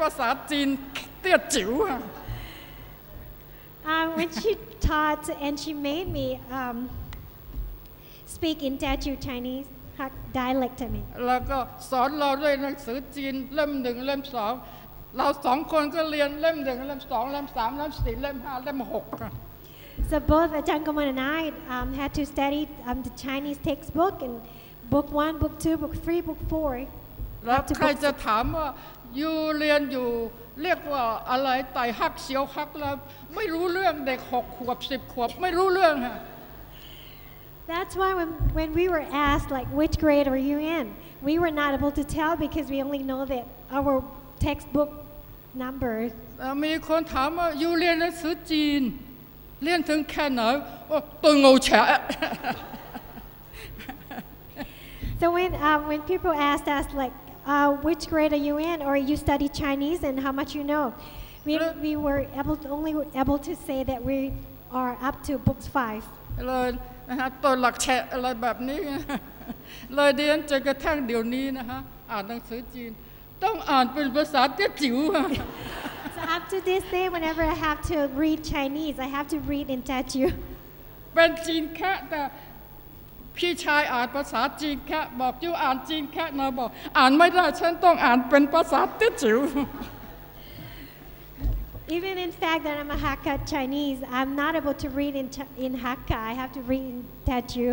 ภาษาจีนเตี้ยจิ๋ว When she taught and she made me speak in Teochew Chinese dialect to me แล้วก็สอนเราด้วยหนังสือจีนเล่ม1เล่ม2เรา2คนก็เรียนเล่ม1เล่ม2เล่ม3เล่ม4เล่ม5เล่ม6 So both Ajahn Komol and I had to study the Chinese textbook and book 1, book 2, book 3, book 4. แล้วใครจะถามว่าอยู่เรียนอยู่เรียกว่าอะไรไต่ฮักเสียวฮักแล้วไม่รู้เรื่องเด็ก6ขวบ10ขวบไม่รู้เรื่องฮะ That's why when we were asked like which grade are you in, we were not able to tell because we only know that our textbook numbers. มีคนถามว่าอยู่เรียนหนังสือจีนเรียนถึงแค่ไหนตัวงูแฉะ So when people asked us like which grade are you in or you study Chinese and how much you know, we were only able to say that we are up to books 5. เลยนะฮะตัวหลักแฉะอะไรแบบนี้ เลยเรียนจนกระทั่งเดี๋ยวนี้นะฮะอ่านหนังสือจีนต้องอ่านเป็นภาษาเตี้ยจิ๋ว So up to this day, whenever I have to read Chinese, I have to read in Teochew. เป็นจีนแค่แต่พี่ชายอ่านภาษาจีนแค่บอกอยู่อ่านจีนแค่นะบอกอ่านไม่ได้ฉันต้องอ่านเป็นภาษาเตี้ยจิ๋ว Even in fact that I'm a Hakka Chinese, I'm not able to read in Hakka. I have to read in Teochew.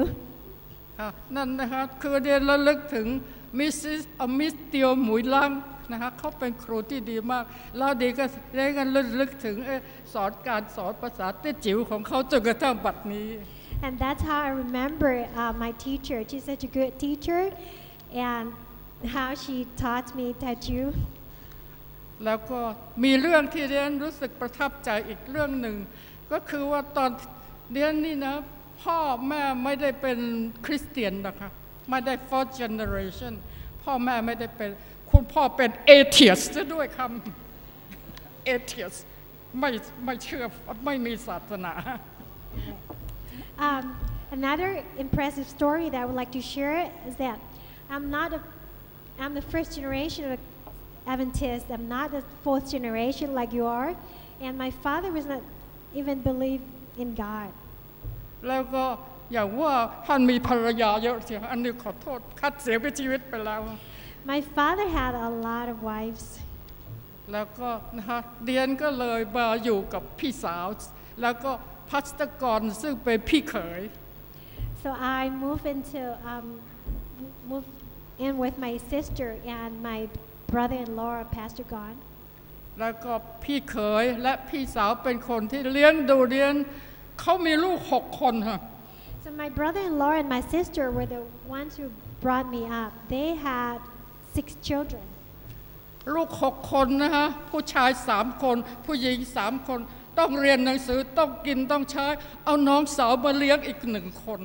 นั่นนะครับคือเรียนระลึกถึงมิสเตียวหมุยลังนะฮะเขาเป็นครูที่ดีมากแล้วดีก็ได้กันระลึกถึงสอนการสอนภาษาเตี้ยจิ๋วของเขาจนกระทั่งบัดนี้ And that's how I remember my teacher. She's such a good teacher, and how she taught me Teochew. แล้วก็มีเรื่องที่เรียนรู้สึกประทับใจอีกเรื่องหนึ่งก็คือว่าตอนเรียนนี่นะพ่อแม่ไม่ได้เป็นคริสเตียนนะคะไม่ได้ fourth generation พ่อแม่ไม่ได้เป็นคุณพ่อเป็น atheist ซะด้วยคำ atheist ไม่เชื่อไม่มีศาสนา Another impressive story that I would like to share is that I'm the first generation of Adventist. I'm not the fourth generation like you are, and my father was not even believe in God. แล้วก็อย่างว่าท่านมีภรรยาเยอะเสียอันนี้ขอโทษคัดเสียไปชีวิตไปแล้ว My father had a lot of wives. แล้วก็นะคะเดียนก็เลยมาอยู่กับพี่สาวแล้วก็พัสตกรซึ่งเป็นพี่เขย So I moved in with my sister and my brother-in-law, Pastor Gon. แล้วก็พี่เขยและพี่สาวเป็นคนที่เลี้ยงดูเดียนเขามีลูก6 คนค่ะ So my brother-in-law and my sister were the ones who brought me up. They had 6 children. ลูก6 คนนะคะผู้ชาย3 คนผู้หญิง3 คนต้องเรียนหนังสือต้องกินต้องใช้เอาน้องสาวมาเลี้ยงอีก1 คน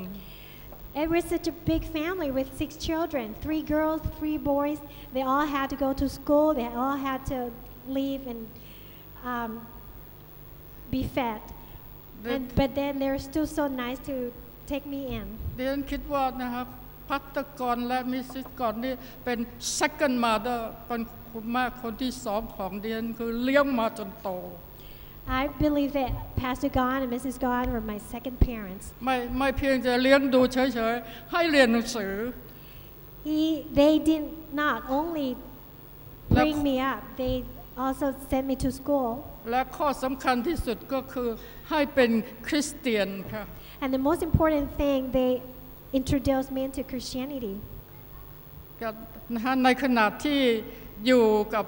It was such a big family with 6 children, 3 girls, 3 boys. They all had to go to school. They all had to leave and be fed. But then they were still so nice to take me in. เดียนคิดว่านะครับพัตกรและมิสซิสกรนี่เป็น second mother เป็นคุณแม่คนที่2ของเดียนคือเลี้ยงมาจนโต I believe that Pastor Gon and Mrs. Gon were my second parents. ไม่เพียงจะเลี้ยงดูเฉยๆให้เรียนหนังสือ They did not only bring me up, they also sent me to school. และข้อสำคัญที่สุดก็คือให้เป็นคริสเตียนค่ะ And the most important thing, they introduced me into Christianity. ในขณะที่อยู่กับ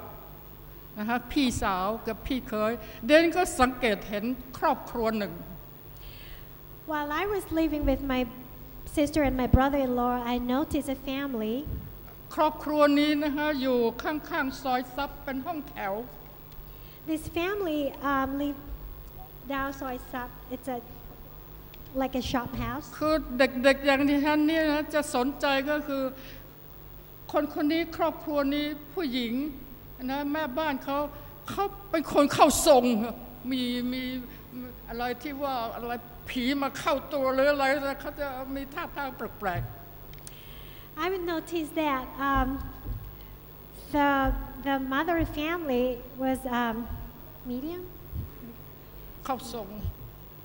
พี่สาวกับพี่เขยเดนก็สังเกตเห็นครอบครัวหนึ่ง While I was living with my sister and my brother-in-law, I noticed a family. ครอบครัวนี้อยู่ข้างๆซอยซับเป็นห้องแถว This family lived down Soy Sap. It's like a shop house. คือเด็กๆอย่างที่ท่านนี่นะจะสนใจก็คือคนนี้ครอบครัวนี้ผู้หญิงนะแม่บ้านเขาเป็นคนเข้าทรงมีอะไรที่ว่าอะไรผีมาเข้าตัวหรืออะไรเขาจะมีท่าทางแปลกๆ I would notice that the mother family was medium. เข้าทรง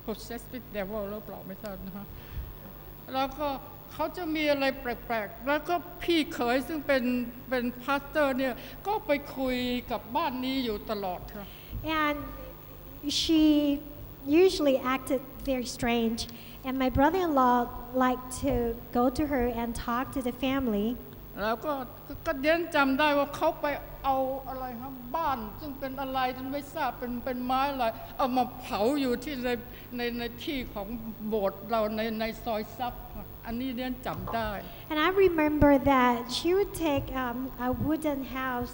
possessed with devil หรือเปล่าไม่ทราบนะคะแล้วก็เขาจะมีอะไรแปลกๆแล้วก็พี่เขยซึ่งเป็นพาสเตอร์เนี่ยก็ไปคุยกับบ้านนี้อยู่ตลอดค่ะ And she usually acted very strange. And my brother-in-law liked to go to her and talk to the family. แล้วก็เดี๋ยวจำได้ว่าเขาไปเอาอะไรครับบ้านซึ่งเป็นอะไรฉันไม่ทราบเป็นไม้อะไรเอามาเผาอยู่ที่ในที่ของโบสถ์เราในซอยซับอันนี้เดี๋ยวจำได้ And I remember that she would take a wooden house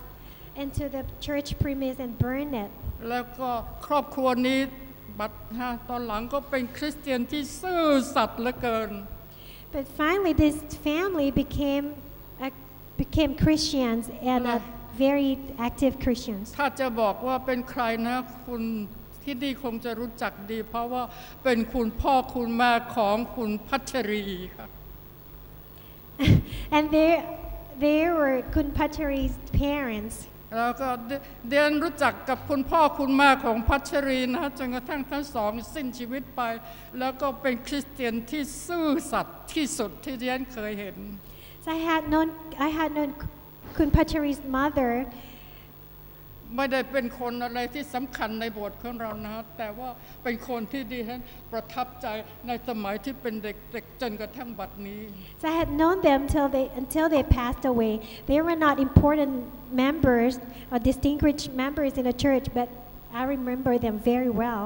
into the church premise and burn it. แล้วก็ครอบครัวนี้ตอนหลังก็เป็นคริสเตียนที่ซื่อสัตย์เหลือเกิน But finally this family became Christians and very active Christians. ถ้าจะบอกว่าเป็นใครนะคุณที่ดีคงจะรู้จักดีเพราะว่าเป็นคุณพ่อคุณแม่ของคุณพัชรีค่ะ And they were Kun Pachari's parents. แล้วก็เดียนรู้จักกับคุณพ่อคุณแม่ของพัชรีนะจนกระทั่งทั้งสองสิ้นชีวิตไปแล้วก็เป็นคริสเตียนที่ซื่อสัตย์ที่สุดที่เดียนเคยเห็น So I had known Kun Pachari's mother. ไม่ได้เป็นคนอะไรที่สำคัญในโบสถ์ของเรานะแต่ว่าเป็นคนที่ดิฉันประทับใจในสมัยที่เป็นเด็กๆจนกระทั่งบัดนี้ So I had known them until they passed away. They were not important members or distinguished members in the church, but I remember them very well.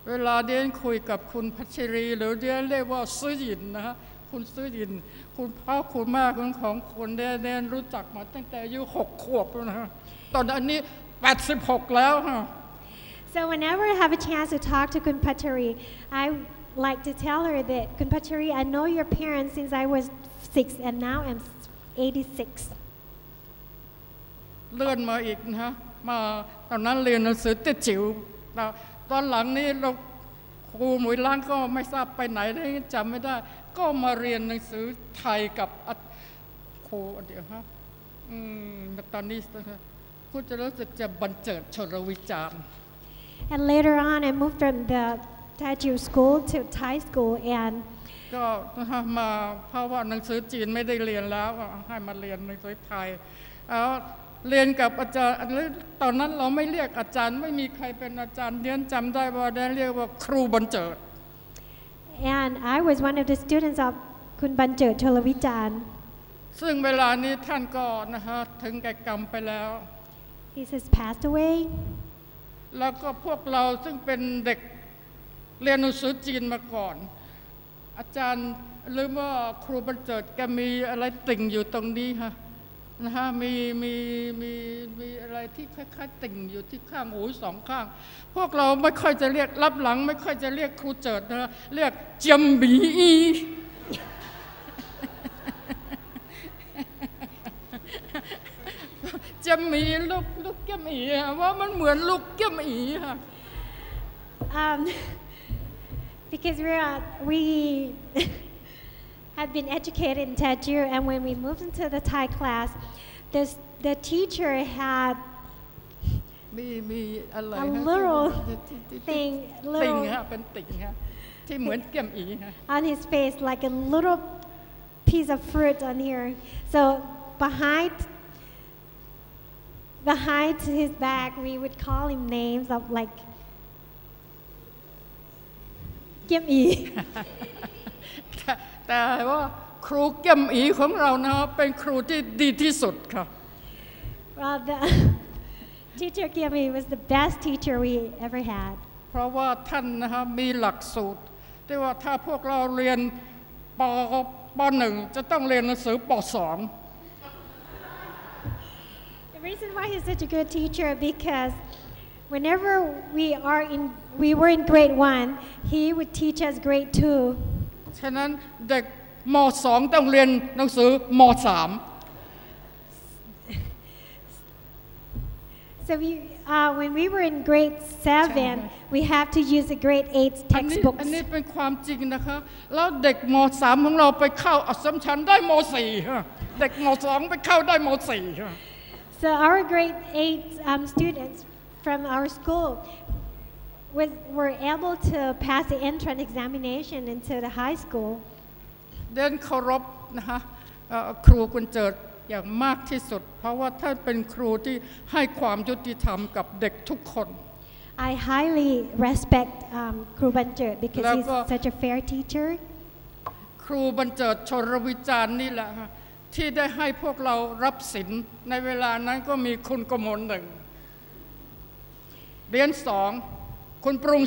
เวลาเดียนคุยกับคุณพัชรีหรือเดียนเรียกว่าซื้อหยินนะคุณซื้อหยินคุณพ่อคุณแม่ของคนเดียนรู้จักมาตั้งแต่อายุ6 ขวบแล้วนะตอนนี้86แล้วค่ะ So whenever I have a chance to talk to Kun Pachari, I like to tell her that Kun Pachari, I know your parents since I was 6 and now I'm 86. เลื่อนมาอีกนะมาตอนนั้นเรียนหนังสือติดจิ๋วตอนหลังนี้เราครูหมวยล้างก็ไม่ทราบไปไหนได้จำไม่ได้ก็มาเรียนหนังสือไทยกับครูเดี๋ยวฮะตอนนี้คุณจะรู้สึกจะบันเจิดชลวิจารณ์ And later on I moved from the Thai Jew school to Thai school and ก็มาเพราะว่าหนังสือจีนไม่ได้เรียนแล้วให้มาเรียนหนังสือไทยเรียนกับอาจารย์ตอนนั้นเราไม่เรียกอาจารย์ไม่มีใครเป็นอาจารย์เรียนจำได้ว่าได้เรียกว่าครูบันเจิด And I was one of the students of คุณบันเจิดชลวิจารณ์ ซึ่งเวลานี้ท่านก็ถึงแก่กรรมไปแล้ว He has passed away. แล้วก็พวกเราซึ่งเป็นเด็กเรียนหนังสือจีนมาก่อนอาจารย์หรือว่าครูบันเจิดแกมีอะไรติ่งอยู่ตรงนี้ฮะมีอะไรที่คล้ายๆติ่งอยู่ที่ข้างหูสองข้างพวกเราไม่ค่อยจะเรียกรับหลังไม่ค่อยจะเรียกครูเจิดนะเรียกเจียมหมีจะมีลูกแก้มอีว่ามันเหมือนลูกแก้มอีค่ะ Because we had been educated in Thai Jew and when we moved into the Thai class the teacher had มีอะไร a little thing ติ่งฮะเป็นติ่งฮะที่เหมือนแก้มอีฮะ on his face like a little piece of fruit on here so behind his back we would call him names of like เกียมอี แต่ว่าครูเกียมอีของเรานะเป็นครูที่ดีที่สุดค่ะ Well the teacher เกียมอี was the best teacher we ever had เพราะว่าท่านมีหลักสูตรที่ว่าถ้าพวกเราเรียนป .1 จะต้องเรียนหนังสือป .2 The reason why he's such a good teacher because whenever we were in grade 1 he would teach us grade 2 ฉะนั้นเด็กม .2 ต้องเรียนหนังสือม .3 So when we were in grade 7 we have to use the grade 8 textbooks อันนี้เป็นความจริงนะคะแล้วเด็กม .3 ของเราไปเข้าอัสสัมชัญได้ม .4 เด็กม .2 ไปเข้าได้ม .4 So our grade 8 students from our school were able to pass the entrance examination into the high school. เดินเคารพนะคะครูกุญเจิดอย่างมากที่สุดเพราะว่าท่านเป็นครูที่ให้ความยุติธรรมกับเด็กทุกคน I highly respect Kru Banjert because he's such a fair teacher. ครูบัญเจิดชรวิจารณ์นี่แหละที่ได้ให้พวกเรารับศีลในเวลานั้นก็มีคุณกมล1เรียน2คุณปรุง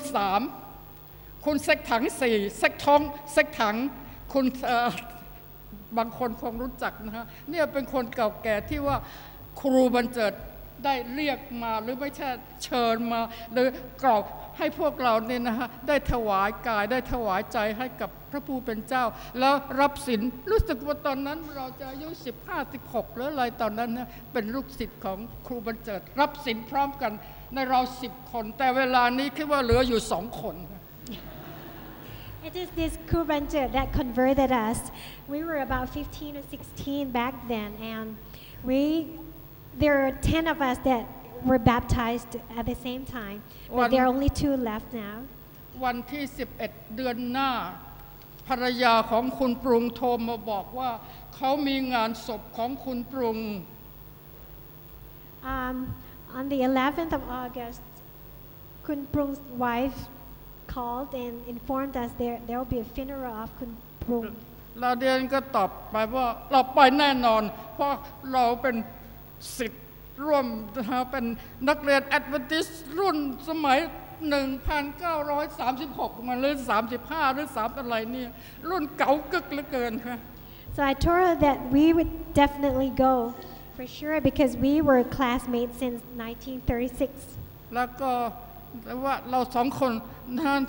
3คุณเซ็กถัง4เซ็กท้องเซ็กถังคุณบางคนคงรู้จักนะฮะเนี่ยเป็นคนเก่าแก่ที่ว่าครูบัญเจิดได้เรียกมาหรือไม่ใช่เชิญมาหรือกล่าวให้พวกเราเนี่ยนะฮะได้ถวายกายได้ถวายใจให้กับพระผู้เป็นเจ้าแล้วรับศีลรู้สึกว่าตอนนั้นเราจะอายุ15-16หรืออะไรตอนนั้นนะเป็นลูกศิษย์ของครูบัญเจิดรับศีลพร้อมกันในเรา10 คนแต่เวลานี้คิดว่าเหลืออยู่2 คน It is this Kru Banjert that converted us. We were about 15 or 16 back then, and there are 10 of us that were baptized at the same time, but there are only 2 left now. วันที่11เดือนหน้าภรรยาของคุณปรุงโทรมาบอกว่าเขามีงานศพของคุณปรุง On the 11th of August, Kun Prung's wife called and informed us there will be a funeral of Kun Prung. เราเดียนก็ตอบไปว่าเราไปแน่นอนเพราะเราเป็นศิษย์ร่วมเป็นนักเรียน Adventist รุ่นสมัย 1936 มาหรือ35หรือ3อะไรเนี่ยรุ่นเก่ากึกเหลือเกินค่ะ So I told her that we would definitely go for sure because we were classmates since 1936. แล้วก็ว่าเรา2 คน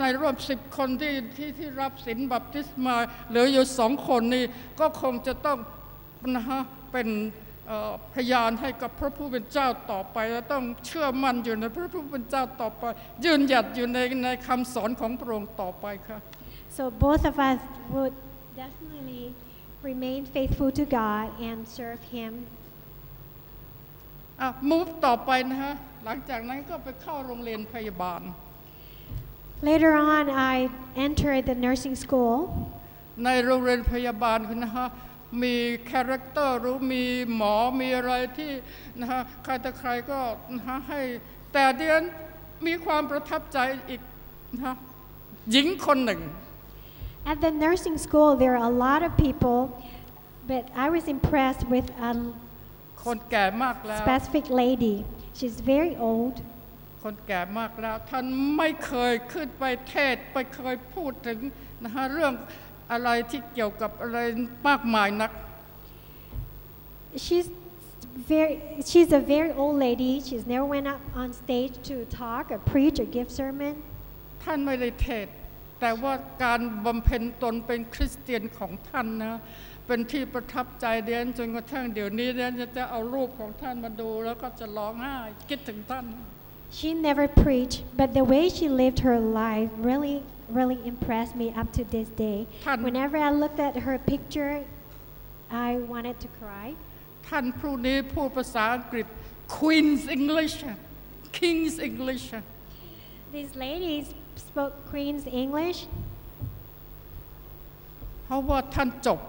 ในรอบ10 คนที่รับศีลบัพติศมาเหลืออยู่2 คนนี่ก็คงจะต้องเป็นพยานให้กับพระผู้เป็นเจ้าต่อไปและต้องเชื่อมั่นอยู่ในพระผู้เป็นเจ้าต่อไปยืนหยัดอยู่ในคำสอนของพระองค์ต่อไปค่ะ So both of us would definitely remain faithful to God and serve Him. move ต่อไปนะฮะหลังจากนั้นก็ไปเข้าโรงเรียนพยาบาล Later on, I entered the nursing school. ในโรงเรียนพยาบาลนะฮะมีคาแรคเตอร์หรือมีหมอมีอะไรที่นะฮะใครแต่ใครก็นะฮะให้แต่เดือนมีความประทับใจอีกนะฮะหญิงคนหนึ่ง At the nursing school, there are a lot of people, but I was impressed with a คนแก่มากแล้ว specific lady. She's very old. คนแก่มากแล้วท่านไม่เคยขึ้นไปเทศน์ไปเคยพูดถึงนะฮะเรื่องอะไรที่เกี่ยวกับอะไรมากมายนัก She's a very old lady. She's never went up on stage to talk or preach or give sermon. ท่านไม่ได้เทศน์แต่ว่าการบำเพ็ญตนเป็นคริสเตียนของท่านนะเป็นที่ประทับใจเดียนจนกระทั่งเดี๋ยวนี้เดียนจะเอารูปของท่านมาดูแล้วก็จะร้องไห้คิดถึงท่าน She never preached, but the way she lived her life really impressed me up to this day. Whenever I looked at her picture, I wanted to cry. ท่านผู้นี้พูดภาษาอังกฤษ Queen's English King's English These ladies spoke Queen's English. เพราะว่าท่านจบ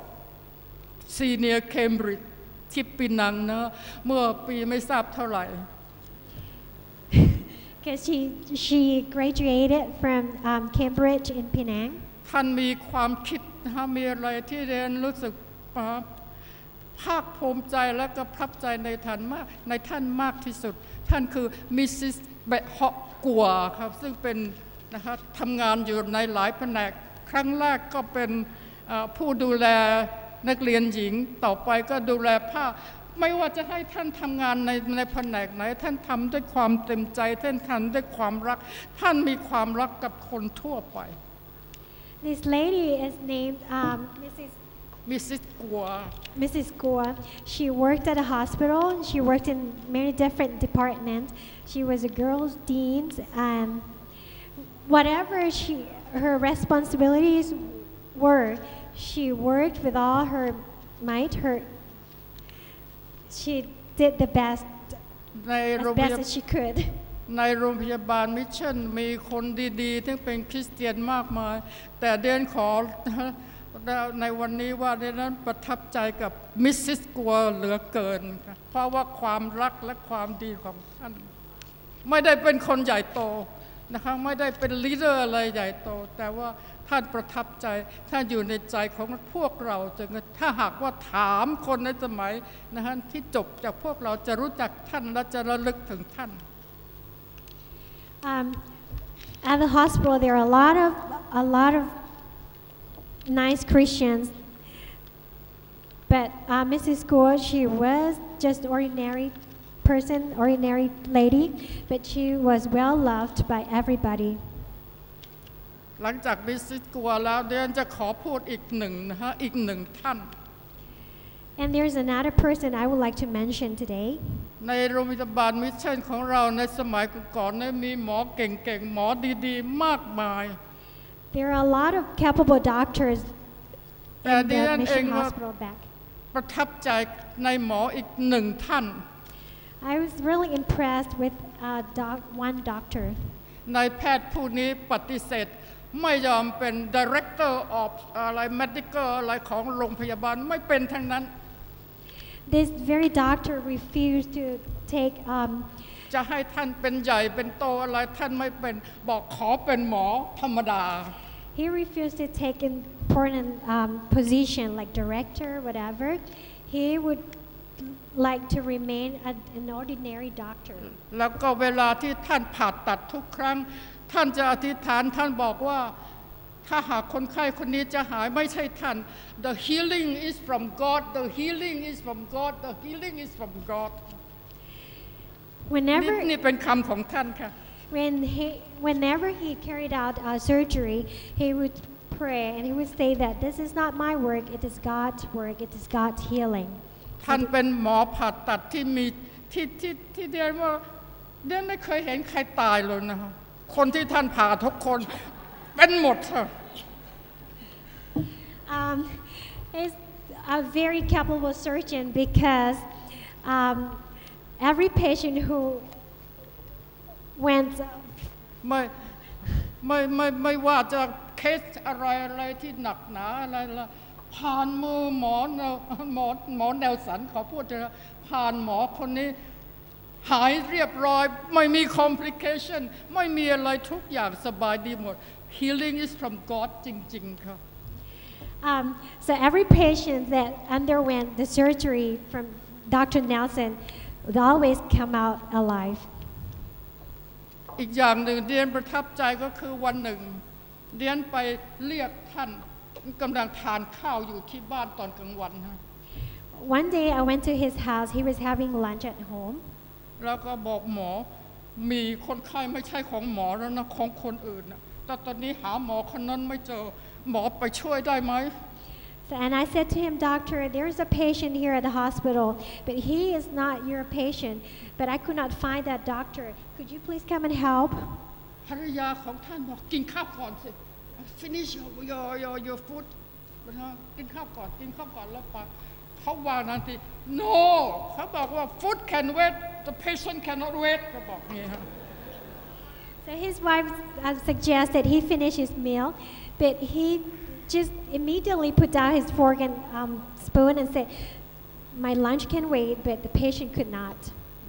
Senior Cambridge ที่ปีนังนะเมื่อปีไม่ทราบเท่าไหร่ Because she graduated from Cambridge in Penang. ท่านมีความคิดนะมีอะไรที่เรียนรู้สึกภาคภูมิใจและก็ประทับใจในท่านมากที่สุดท่านคือมิสซิสเบะฮอกกัวครับซึ่งเป็นนะคะทำงานอยู่ในหลายแผนกครั้งแรกก็เป็นผู้ดูแลนักเรียนหญิงต่อไปก็ดูแลผ้าไม่ว่าจะให้ท่านทำงานในแผนกไหนท่านทำด้วยความเต็มใจท่านทำด้วยความรักท่านมีความรักกับคนทั่วไป This lady is named Mrs. Gua. She worked at a hospital. She worked in many different departments. She was a girls' dean, and whatever her responsibilities were, she worked with all her might. She did the best ในโรง as พ best ยาบาล as she could. ในโรงพยาบาลมิชชั่นมีคนดีๆที่เป็นคริสเตียนมากมายแต่เดนขอในวันนี้ว่าเดนนั้นประทับใจกับมิสซิสกัวเหลือเกินค่ะเพราะว่าความรักและความดีของท่านไม่ได้เป็นคนใหญ่โตนะคะไม่ได้เป็นลีดเดอร์อะไรใหญ่โตแต่ว่าท่านประทับใจท่านอยู่ในใจของพวกเราจนถ้าหากว่าถามคนในสมัยนะคะที่จบจากพวกเราจะรู้จักท่านและจะระลึกถึงท่านAt the hospital, there are a lot of nice Christians, but Mrs. Gore, she was just ordinary person, ordinary lady, but she was well loved by everybody. หลังจากมิสซิสกัวแล้วเดี๋ยวจะขอพูดอีกหนึ่งท่าน And there's another person I would like to mention today. ในโรงพยาบาลมิชชั่นของเราในสมัยก่อนๆมีหมอเก่งๆหมอดีๆมากมาย There are a lot of capable doctors แต่ in ดิฉั the นเอง mission ว่า hospital back. ประทับใจในหมออีกหนึ่งท่าน I was really impressed with one doctor. นายแพทย์ผู้นี้ปฏิเสธไม่ยอมเป็น Director of อะไร Medical อะไรของโรงพยาบาลไม่เป็นทั้งนั้น This very doctor refused to take จะให้ท่านเป็นใหญ่เป็นโตอะไรท่านไม่เป็นบอกขอเป็นหมอธรรมดา He refused to take important position like director, whatever. He would like to remain an ordinary doctor. แล้วก็เวลาที่ท่านผ่าตัดทุกครั้งท่านจะอธิษฐานท่านบอกว่าถ้าหากคนไข้คนนี้จะหายไม่ใช่ท่าน The healing is from God The healing is from God The healing is from God นี่เป็นคำของท่านค่ะ Whenever he carried out surgery, he would pray and he would say that this is not my work, it is God's work, it is God's healing. ท่านเป็นหมอผ่าตัดที่มีที่เดียนว่าเดียนไม่เคยเห็นใครตายเลยนะคะคนที่ท่านผ่าทุกคนเป็นหมดค่ะ He's a very capable surgeon because every patient who went ไม่ว่าจะเคสอะไรที่หนักหนาอะไรละผ่านมือหมอแนวสันขอพูดจะผ่านหมอคนนี้หายเรียบร้อยไม่มี complication ไม่มีอะไรทุกอย่างสบายดีหมด healing is from God จริงๆค่ะ So every patient that underwent the surgery from Dr. Nelson would always come out alive. อีกอย่างหนึ่งเดียนประทับใจก็คือวันหนึ่งเดียนไปเรียกท่านกำลังทานข้าวอยู่ที่บ้านตอนกลางวันฮะ One day I went to his house. He was having lunch at home. แล้วก็บอกหมอมีคนไข้ไม่ใช่ของหมอแล้วนะของคนอื่นนะแต่ตอนนี้หาหมอคนนั้นไม่เจอหมอไปช่วยได้ไหม And I said to him, Doctor, there's a patient here at the hospital, but he is not your patient. But I could not find that doctor. Could you please come and help? ภรรยาของท่านบอกกินข้าวก่อนสิ finish your food กินข้าวก่อนแล้วปะเขาวางทันที no เขาบอกว่า food can wait the patient cannot wait เขาบอกงี้ฮะ So his wife suggested he finish his meal, but he just immediately put down his fork and spoon and said, my lunch can wait, but the patient could not.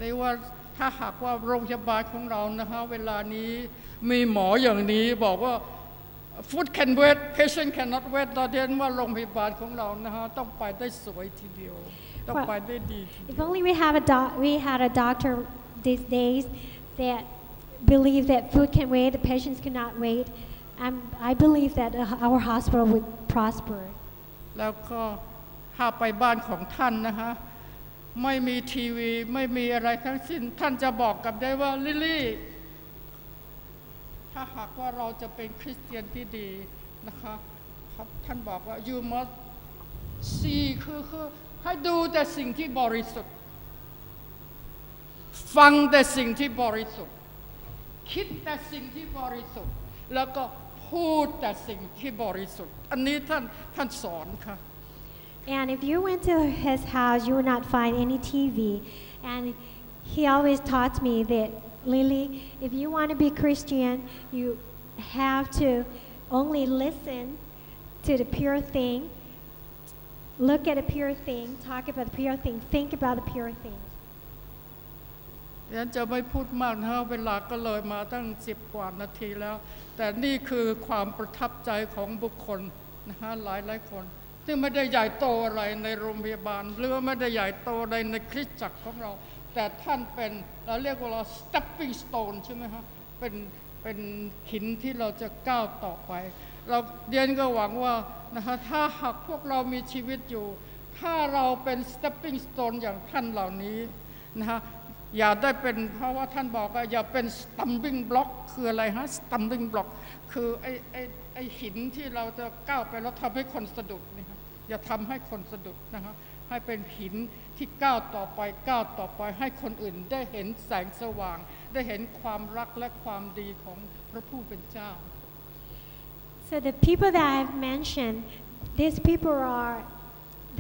เรียกว่าถ้าหากว่าโรงพยาบาลของเรานะคะเวลานี้มีหมออย่างนี้บอกว่า food can wait patient cannot wait เราเรียนว่าโรงพยาบาลของเรานะคะต้องไปได้สวยทีเดียวต้องไปได้ดีทีเดียว If only we had a doctor these days that believe that food can wait, the patients cannot wait. I believe that our hospital would prosper. แล้วก็ถ้าไปบ้านของท่านนะคะไม่มีทีวีไม่มีอะไรทั้งสิ้นท่านจะบอกกับได้ว่าลิลลี่ถ้าหากว่าเราจะเป็นคริสเตียนที่ดีนะคะครับท่านบอกว่า you must see คือให้ดูแต่สิ่งที่บริสุทธิ์ฟังแต่สิ่งที่บริสุทธิ์คิดแต่สิ่งที่บริสุทธิ์แล้วก็พูดแต่สิ่งที่บริสุทธิ์อันนี้ท่านสอนค่ะ And if you went to his house, you would not find any TV. And he always taught me that, Lily, if you want to be Christian, you have to only listen to the pure thing, look at the pure thing, talk about the pure thing, think about the pure thing. ฉันจะไม่พูดมากนะเวลาก็เลยมาตั้ง10 กว่านาทีแล้วแต่นี่คือความประทับใจของบุคคลนะฮะหลายคนที่ไม่ได้ใหญ่โตอะไรในโรงพยาบาลหรือไม่ได้ใหญ่โตอะไรในคริสตจักรของเราแต่ท่านเป็นเราเรียกว่า stepping stone ใช่ไหมฮะเป็นหินที่เราจะก้าวต่อไปเราเรียนก็หวังว่านะฮะถ้าหากพวกเรามีชีวิตอยู่ถ้าเราเป็น stepping stone อย่างท่านเหล่านี้นะฮะอย่าได้เป็นเพราะว่าท่านบอกว่าอย่าเป็น stumbling block คืออะไรฮะ stumbling block คือไอ้หินที่เราจะก้าวไปแล้วทำให้คนสะดุดนี่ครับอย่าทำให้คนสะดุดนะครับให้เป็นหินที่ก้าวต่อไปให้คนอื่นได้เห็นแสงสว่างได้เห็นความรักและความดีของพระผู้เป็นเจ้า So the people that I've mentioned, these people are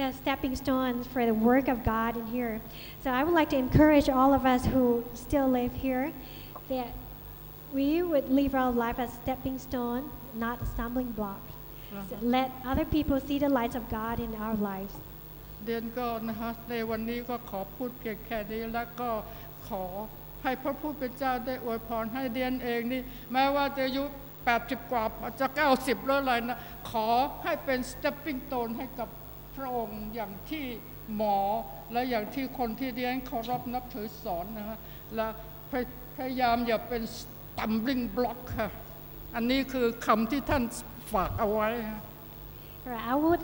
the stepping stones for the work of God in here. So I would like to encourage all of us who still live here that we would live our life as stepping stone, not a stumbling block. So let other people see the light of God in our lives. เดียนก็นะฮะในวันนี้ก็ขอพูดเพียงแค่นี้แล้วก็ขอให้พระผู้เป็นเจ้าได้อวยพรให้เดียนเองนี่แม้ว่าจะอายุ80 กว่าจะ90แล้วอะไรนะขอให้เป็น stepping stone ให้กับพระองค์อย่างที่หมอและอย่างที่คนที่เดียนเคารพนับถือสอนนะฮะและพยายามอย่าเป็น stumbling block ค่ะอันนี้คือคำที่ท่านฝากเอาไว้ I would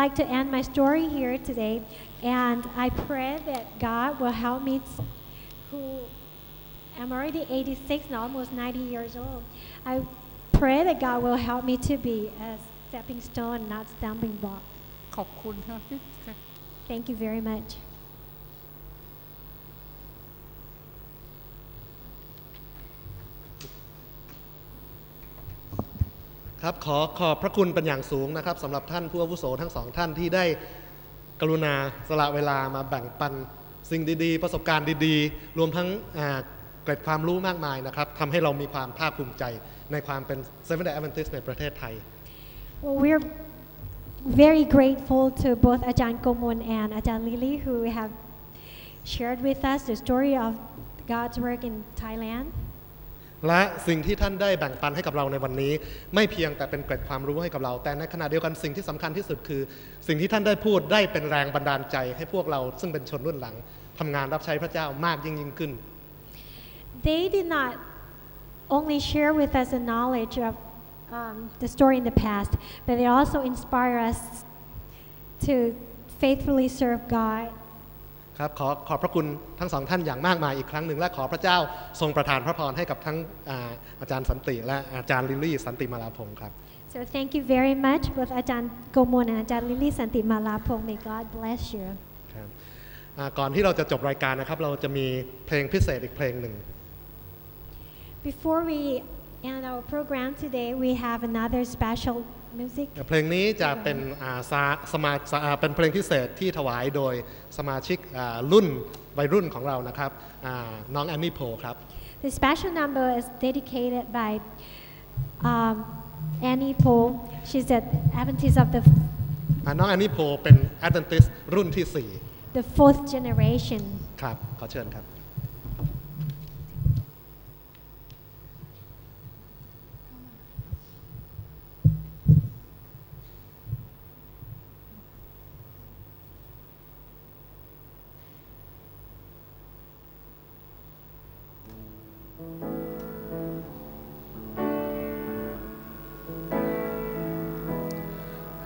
like to end my story here today, and I pray that God will help me, who am already 86 now, almost 90 years old. I pray that God will help me to be a stepping stone, not stumbling block. ขอบคุณค่ะ Thank you very much. ครับขอบพระคุณเป็นอย่างสูงนะครับสำหรับท่านผู้อาวุโสทั้งสองท่านที่ได้กรุณาสละเวลามาแบ่งปันสิ่งดีๆประสบการณ์ดีๆรวมทั้งเกร็ดความรู้มากมายนะครับทำให้เรามีความภาคภูมิใจในความเป็น Seventh-day Adventist ในประเทศไทย Well, we're very grateful to both Ajahn Komol and Ajahn Lily who have shared with us the story of God's work in Thailand. และสิ่งที่ท่านได้แบ่งปันให้กับเราในวันนี้ไม่เพียงแต่เป็นเกร็ดความรู้ให้กับเราแต่ในขณะเดียวกันสิ่งที่สำคัญที่สุดคือสิ่งที่ท่านได้พูดได้เป็นแรงบันดาลใจให้พวกเราซึ่งเป็นชนรุ่นหลังทำงานรับใช้พระเจ้ามากยิ่งขึ้น They did not only share with us the knowledge of the story in the past, but they also inspire us to faithfully serve God. ครับขอบพระคุณทั้งสองท่านอย่างมากมายอีกครั้งหนึ่งและขอพระเจ้าทรงประทานพระพรให้กับทั้งอาจารย์สันติและอาจารย์ลิลลี่สันติมาลาพงศ์ครับ So thank you very much both Ajahn Komol and Ajahn Lily Santimalapong. May God bless you. ครับก่อนที่เราจะจบรายการนะครับเราจะมีเพลงพิเศษอีกเพลงหนึ่ง Before we end our program today, we have another special music. เพลงนี้จะเป็นเป็นเพลงพิเศษที่ถวายโดยสมาชิกรุ่นวัยรุ่นของเรานะครับน้องแอนนี่โพครับ The special number is dedicated by Annie Paul. She's the Adventist of the น้องแอนนี่โพเป็น Adventist รุ่นที่ the fourth generation. 4ครับขอเชิญครับ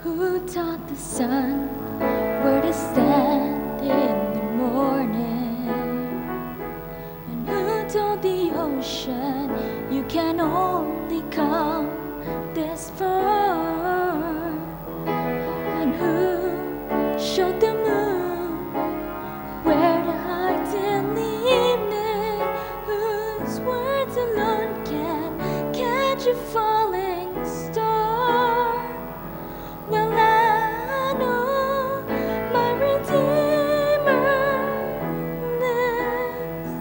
Who taught the sun where to stand in the morning? And who told the ocean you can only come this far? And who showed the moon where to hide in the evening? Whose words alone can catch a falling star? Well, I know my Redeemer lives.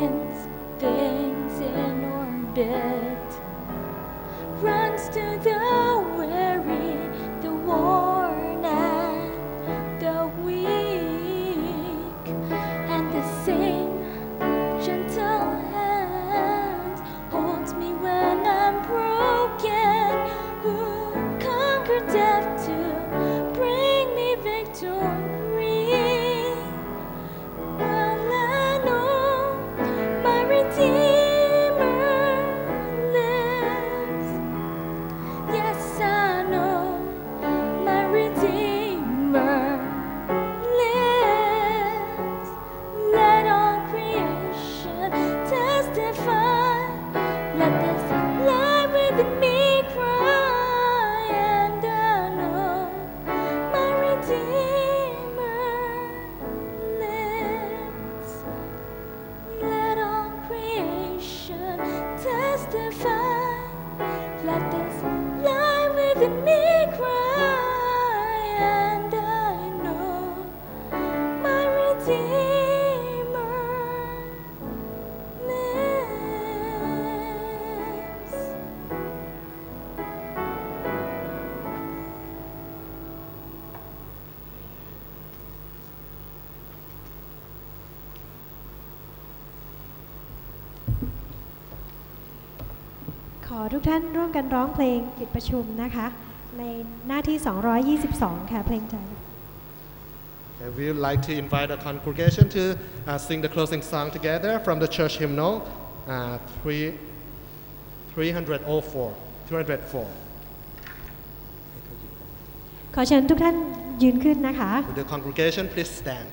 spins things in orbit, runs to the weary, the worn and the weak, and the same gentle hand holds me when I'm broken, who conquered death to bring me victory. Well, I know my Redeemer lives. Yes, I know my Redeemer lives. Let all creation testify. Let this life within me cry, and I know my Redeemer lives. Let all creation testify. Let this life within me cry, and I know my Redeemer lives. ขอทุกท่านร่วมกันร้องเพลงปิดประชุมนะคะในหน้าที่ 222 ค่ะเพลงใจ We would like to invite the congregation to sing the closing song together from the church hymnal 304. ขอเชิญทุกท่านยืนขึ้นนะคะ Would the congregation please stand?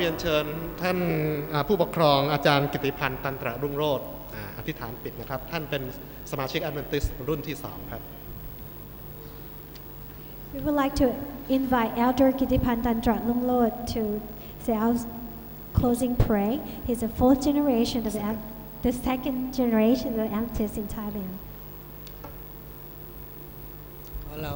เรียนเชิญท่านผู้ปกครองอาจารย์กิติพันธ์ตันตระรุ่งโรจน์อธิษฐานปิดนะครับท่านเป็นสมาชิก Adventist รุ่นที่2ครับ We would like to invite Elder Kitipan Tantra Lunglod to say our closing prayer. He's the fourth generation of the second generation of Adventist in Thailand. เรา